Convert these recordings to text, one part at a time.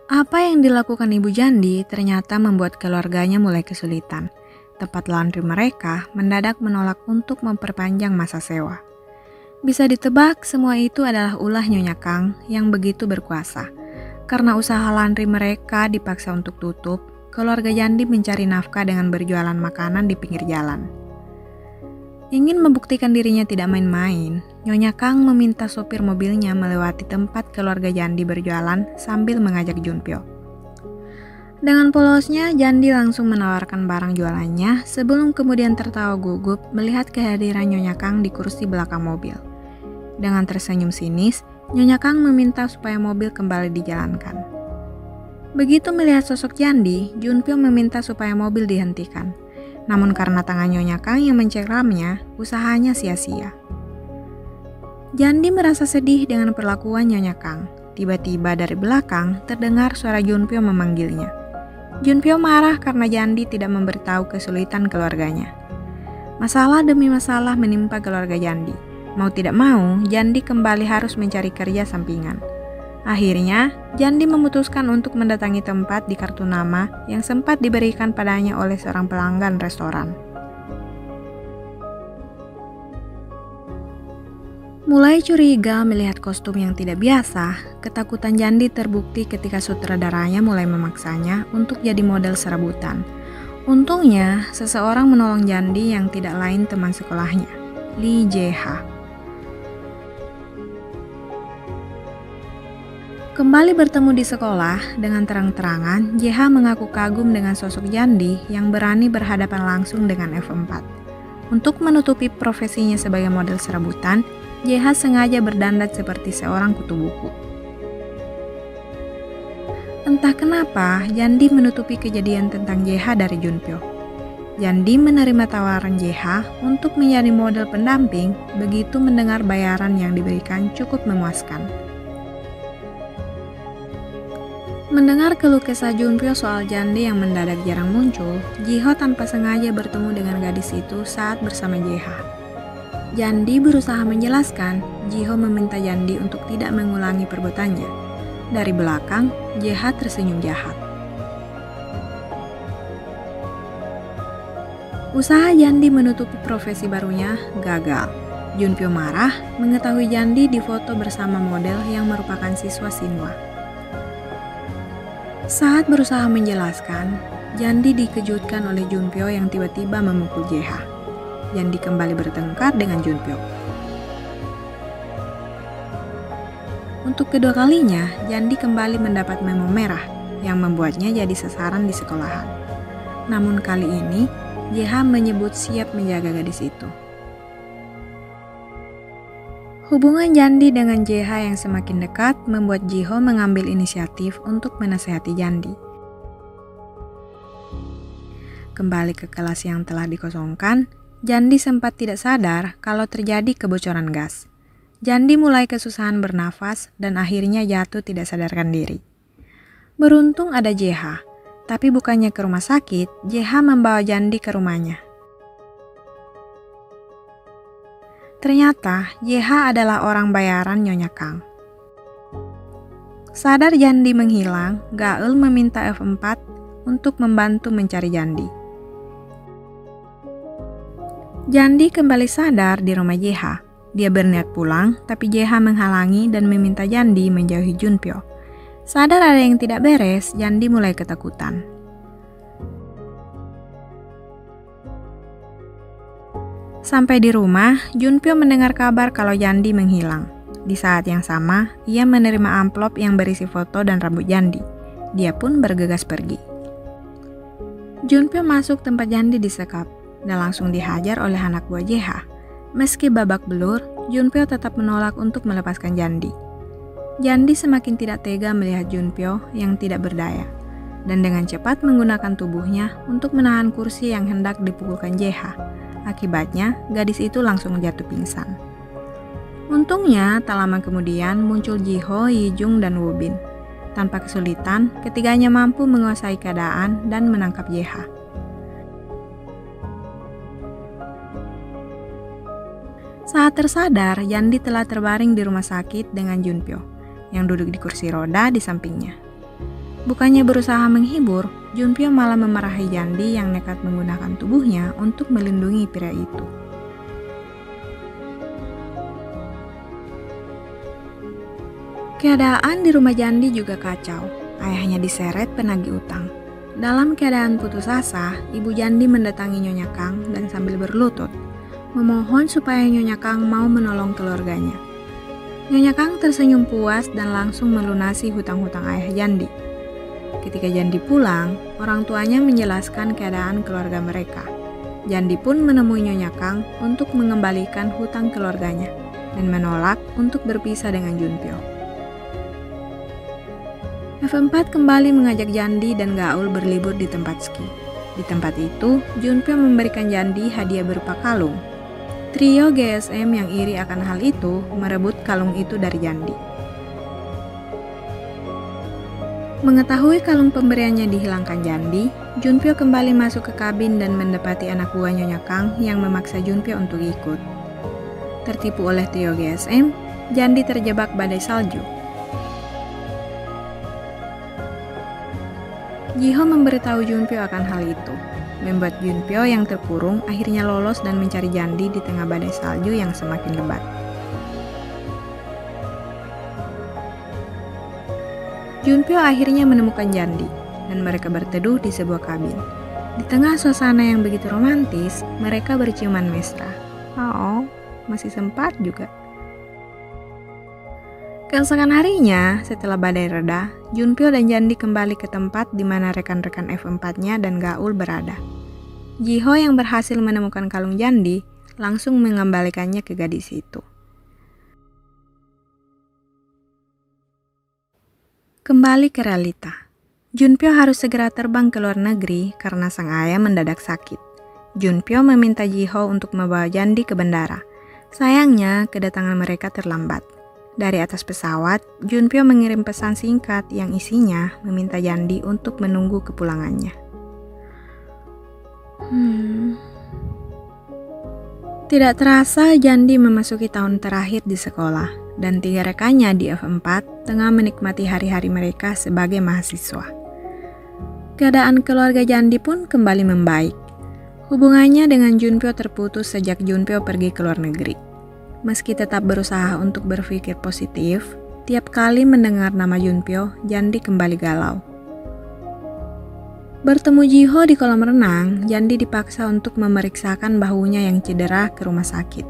Apa yang dilakukan Ibu Jandi ternyata membuat keluarganya mulai kesulitan. Tempat laundry mereka mendadak menolak untuk memperpanjang masa sewa. Bisa ditebak semua itu adalah ulah Nyonya Kang yang begitu berkuasa. Karena usaha laundry mereka dipaksa untuk tutup, keluarga Jandi mencari nafkah dengan berjualan makanan di pinggir jalan. Ingin membuktikan dirinya tidak main-main, Nyonya Kang meminta sopir mobilnya melewati tempat keluarga Jandi berjualan sambil mengajak Junpyo. Dengan polosnya, Jandi langsung menawarkan barang jualannya sebelum kemudian tertawa gugup melihat kehadiran Nyonya Kang di kursi belakang mobil. Dengan tersenyum sinis, Nyonya Kang meminta supaya mobil kembali dijalankan. Begitu melihat sosok Jandi, Junpyo meminta supaya mobil dihentikan. Namun karena tangan Nyonya Kang yang mencengramnya, usahanya sia-sia. Jandi merasa sedih dengan perlakuan Nyonya Kang. Tiba-tiba dari belakang terdengar suara Junpyo memanggilnya. Junpyo marah karena Jandi tidak memberitahu kesulitan keluarganya. Masalah demi masalah menimpa keluarga Jandi. Mau tidak mau, Jandi kembali harus mencari kerja sampingan. Akhirnya, Jandi memutuskan untuk mendatangi tempat di kartu nama yang sempat diberikan padanya oleh seorang pelanggan restoran. Mulai curiga melihat kostum yang tidak biasa, ketakutan Jandi terbukti ketika sutradaranya mulai memaksanya untuk jadi model serabutan. Untungnya, seseorang menolong Jandi yang tidak lain teman sekolahnya, Lee Jae-ha. Kembali bertemu di sekolah, dengan terang-terangan, Jae-ha mengaku kagum dengan sosok Jandi yang berani berhadapan langsung dengan F4. Untuk menutupi profesinya sebagai model serabutan, Jae-ha sengaja berdandan seperti seorang kutu buku. Entah kenapa, Jandi menutupi kejadian tentang Jae-ha dari Junpyo. Jandi menerima tawaran Jae-ha untuk menjadi model pendamping begitu mendengar bayaran yang diberikan cukup memuaskan. Mendengar keluh kesah Junpyo soal Jandi yang mendadak jarang muncul, Ji-ho tanpa sengaja bertemu dengan gadis itu saat bersama Jae-ha. Jandi berusaha menjelaskan, Ji-ho meminta Jandi untuk tidak mengulangi perbuatannya. Dari belakang, Jae-ha tersenyum jahat. Usaha Jandi menutupi profesi barunya gagal. Junpyo marah mengetahui Jandi difoto bersama model yang merupakan siswa Shinhwa. Saat berusaha menjelaskan, Jandi dikejutkan oleh Junpyo yang tiba-tiba memukul Jae-ha. Jandi kembali bertengkar dengan Junpyo. Untuk kedua kalinya, Jandi kembali mendapat memo merah yang membuatnya jadi sasaran di sekolahan. Namun kali ini, Jae-ha menyebut siap menjaga gadis itu. Hubungan Jandi dengan Jae-ha yang semakin dekat membuat Ji-ho mengambil inisiatif untuk menasihati Jandi. Kembali ke kelas yang telah dikosongkan, Jandi sempat tidak sadar kalau terjadi kebocoran gas. Jandi mulai kesusahan bernafas dan akhirnya jatuh tidak sadarkan diri. Beruntung ada Jae-ha, tapi bukannya ke rumah sakit, Jae-ha membawa Jandi ke rumahnya. Ternyata, Jae-ha adalah orang bayaran Nyonya Kang. Sadar Jandi menghilang, Gaeul meminta F4 untuk membantu mencari Jandi. Jandi kembali sadar di rumah Jae-ha. Dia berniat pulang, tapi Jae-ha menghalangi dan meminta Jandi menjauhi Junpyo. Sadar ada yang tidak beres, Jandi mulai ketakutan. Sampai di rumah, Junpyo mendengar kabar kalau Jandi menghilang. Di saat yang sama, ia menerima amplop yang berisi foto dan rambut Jandi. Dia pun bergegas pergi. Junpyo masuk tempat Jandi disekap dan langsung dihajar oleh anak buah Jae-ha. Meski babak belur, Junpyo tetap menolak untuk melepaskan Jandi. Jandi semakin tidak tega melihat Junpyo yang tidak berdaya, dan dengan cepat menggunakan tubuhnya untuk menahan kursi yang hendak dipukulkan Jae-ha. Akibatnya, gadis itu langsung jatuh pingsan. Untungnya, tak lama kemudian muncul Ji-ho, Yi-jung, dan Woo-bin. Tanpa kesulitan, ketiganya mampu menguasai keadaan dan menangkap Jae-ha. Saat tersadar, Jandi telah terbaring di rumah sakit dengan Junpyo, yang duduk di kursi roda di sampingnya. Bukannya berusaha menghibur, Junpyo malah memarahi Jandi yang nekat menggunakan tubuhnya untuk melindungi pria itu. Keadaan di rumah Jandi juga kacau. Ayahnya diseret penagih utang. Dalam keadaan putus asa, ibu Jandi mendatangi Nyonya Kang dan sambil berlutut, memohon supaya Nyonya Kang mau menolong keluarganya. Nyonya Kang tersenyum puas dan langsung melunasi hutang-hutang ayah Jandi. Ketika Jandi pulang, orang tuanya menjelaskan keadaan keluarga mereka. Jandi pun menemui Nyonya Kang untuk mengembalikan hutang keluarganya dan menolak untuk berpisah dengan Junpyo. F4 kembali mengajak Jandi dan Gaul berlibur di tempat ski. Di tempat itu, Junpyo memberikan Jandi hadiah berupa kalung. Trio GSM yang iri akan hal itu merebut kalung itu dari Jandi. Mengetahui kalung pemberiannya dihilangkan Jandi, Junpyo kembali masuk ke kabin dan mendapati anak buah Nyonya Kang yang memaksa Junpyo untuk ikut. Tertipu oleh trio GSM, Jandi terjebak badai salju. Jiho memberitahu Junpyo akan hal itu, membuat Junpyo yang terkurung akhirnya lolos dan mencari Jandi di tengah badai salju yang semakin lebat. Junpyo akhirnya menemukan Jandi, dan mereka berteduh di sebuah kabin. Di tengah suasana yang begitu romantis, mereka berciuman mesra. Oh, masih sempat juga. Keesokan harinya, setelah badai reda, Junpyo dan Jandi kembali ke tempat di mana rekan-rekan F4-nya dan Gaul berada. Jiho yang berhasil menemukan kalung Jandi langsung mengembalikannya ke gadis itu. Kembali ke realita. Junpyo harus segera terbang ke luar negeri karena sang ayah mendadak sakit. Junpyo meminta Jiho untuk membawa Jandi ke bandara. Sayangnya, kedatangan mereka terlambat. Dari atas pesawat, Junpyo mengirim pesan singkat yang isinya meminta Jandi untuk menunggu kepulangannya. Tidak terasa Jandi memasuki tahun terakhir di sekolah dan 3 rekannya di F4 tengah menikmati hari-hari mereka sebagai mahasiswa. Keadaan keluarga Jandi pun kembali membaik. Hubungannya dengan Junpyo terputus sejak Junpyo pergi ke luar negeri. Meski tetap berusaha untuk berpikir positif, tiap kali mendengar nama Junpyo, Jandi kembali galau. Bertemu Jiho di kolam renang, Jandi dipaksa untuk memeriksakan bahunya yang cedera ke rumah sakit.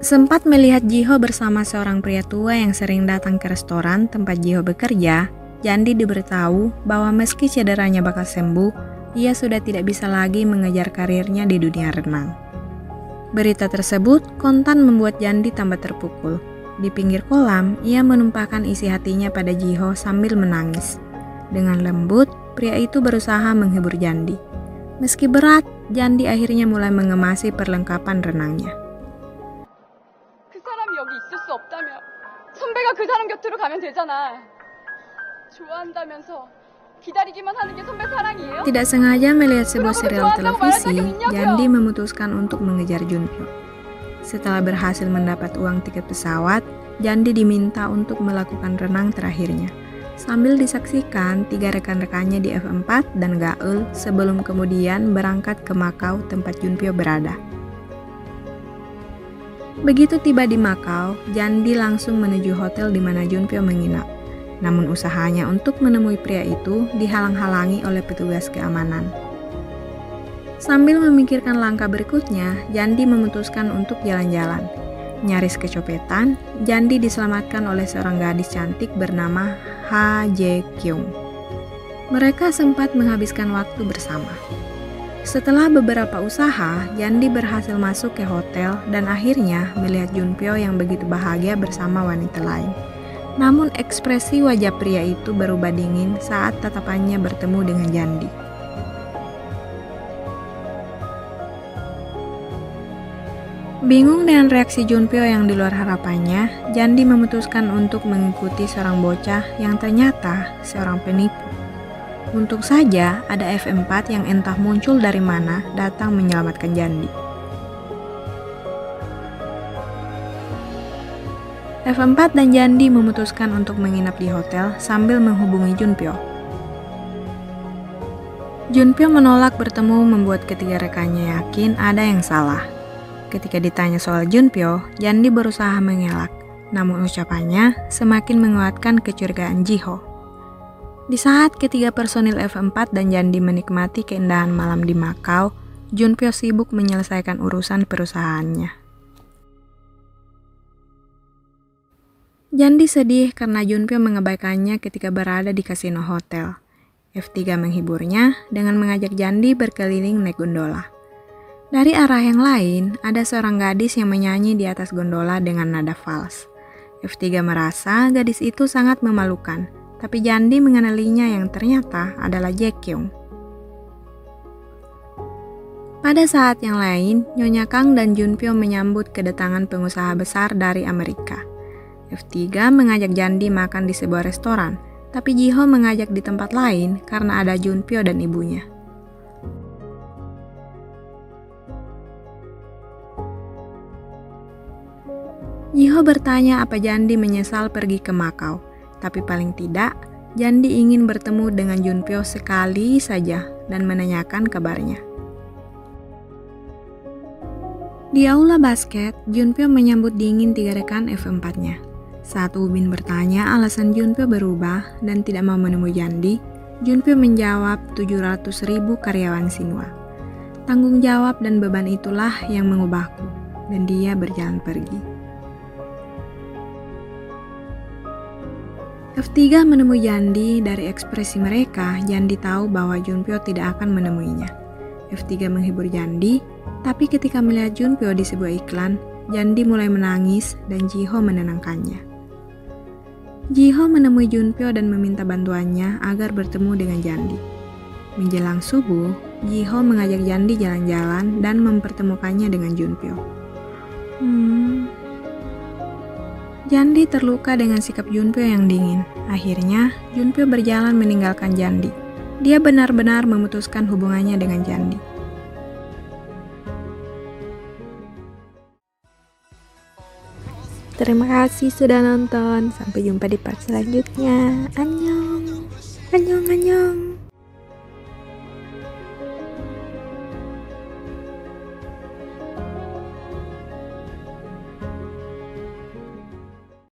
Sempat melihat Jiho bersama seorang pria tua yang sering datang ke restoran tempat Jiho bekerja, Jandi diberitahu bahwa meski cederanya bakal sembuh, ia sudah tidak bisa lagi mengejar karirnya di dunia renang. Berita tersebut kontan membuat Jandi tambah terpukul. Di pinggir kolam, ia menumpahkan isi hatinya pada Jiho sambil menangis. Dengan lembut, pria itu berusaha menghibur Jandi. Meski berat, Jandi akhirnya mulai mengemasi perlengkapan renangnya. 그 사람이 여기 있을 수 없다면 선배가 그 사람 곁으로 가면 되잖아. 좋아한다면서 기다리기만 하는 게 선배 사랑이에요? Tidak sengaja melihat sebuah serial televisi, Jandi memutuskan untuk mengejar Junpyo. Setelah berhasil mendapat uang tiket pesawat, Jandi diminta untuk melakukan renang terakhirnya. Sambil disaksikan 3 rekan-rekannya di F4 dan Gaul sebelum kemudian berangkat ke Makau tempat Junpyo berada. Begitu tiba di Makau, Jandi langsung menuju hotel di mana Junpyo menginap. Namun usahanya untuk menemui pria itu dihalang-halangi oleh petugas keamanan. Sambil memikirkan langkah berikutnya, Jandi memutuskan untuk jalan-jalan. Nyaris kecopetan, Jandi diselamatkan oleh seorang gadis cantik bernama Ha Jae Kyung. Mereka sempat menghabiskan waktu bersama. Setelah beberapa usaha, Jandi berhasil masuk ke hotel dan akhirnya melihat Junpyo yang begitu bahagia bersama wanita lain. Namun ekspresi wajah pria itu berubah dingin saat tatapannya bertemu dengan Jandi. Bingung dengan reaksi Junpyo yang di luar harapannya, Jandi memutuskan untuk mengikuti seorang bocah yang ternyata seorang penipu. Untung saja ada F4 yang entah muncul dari mana datang menyelamatkan Jandi. F4 dan Jandi memutuskan untuk menginap di hotel sambil menghubungi Junpyo. Junpyo menolak bertemu membuat ketiga rekannya yakin ada yang salah. Ketika ditanya soal Junpyo, Jandi berusaha mengelak, namun ucapannya semakin menguatkan kecurigaan Jiho. Di saat ketiga personil F4 dan Jandi menikmati keindahan malam di Makau, Junpyo sibuk menyelesaikan urusan perusahaannya. Jandi sedih karena Junpyo mengabaikannya ketika berada di kasino hotel. F3 menghiburnya dengan mengajak Jandi berkeliling naik gondola. Dari arah yang lain, ada seorang gadis yang menyanyi di atas gondola dengan nada fals. F3 merasa gadis itu sangat memalukan, tapi Jandi mengenalinya yang ternyata adalah Jaekyung. Pada saat yang lain, Nyonya Kang dan Junpyo menyambut kedatangan pengusaha besar dari Amerika. F3 mengajak Jandi makan di sebuah restoran, tapi Jiho mengajak di tempat lain karena ada Junpyo dan ibunya. Jiho bertanya apa Jandi menyesal pergi ke Makau, tapi paling tidak, Jandi ingin bertemu dengan Junpyo sekali saja dan menanyakan kabarnya. Di aula basket, Junpyo menyambut dingin tiga rekan F4-nya. Saat Ubin bertanya alasan Junpyo berubah dan tidak mau menemui Jandi, Junpyo menjawab 700.000 karyawan Shinhwa. Tanggung jawab dan beban itulah yang mengubahku, dan dia berjalan pergi. F3 menemui Jandi. Dari ekspresi mereka, Jandi tahu bahwa Junpyo tidak akan menemuinya. F3 menghibur Jandi, tapi ketika melihat Junpyo di sebuah iklan, Jandi mulai menangis dan Jiho menenangkannya. Jiho menemui Junpyo dan meminta bantuannya agar bertemu dengan Jandi. Menjelang subuh, Jiho mengajak Jandi jalan-jalan dan mempertemukannya dengan Junpyo. Jandi terluka dengan sikap Junpyo yang dingin. Akhirnya, Junpyo berjalan meninggalkan Jandi. Dia benar-benar memutuskan hubungannya dengan Jandi. Terima kasih sudah nonton. Sampai jumpa di part selanjutnya. Annyeong. Annyeong, annyeong.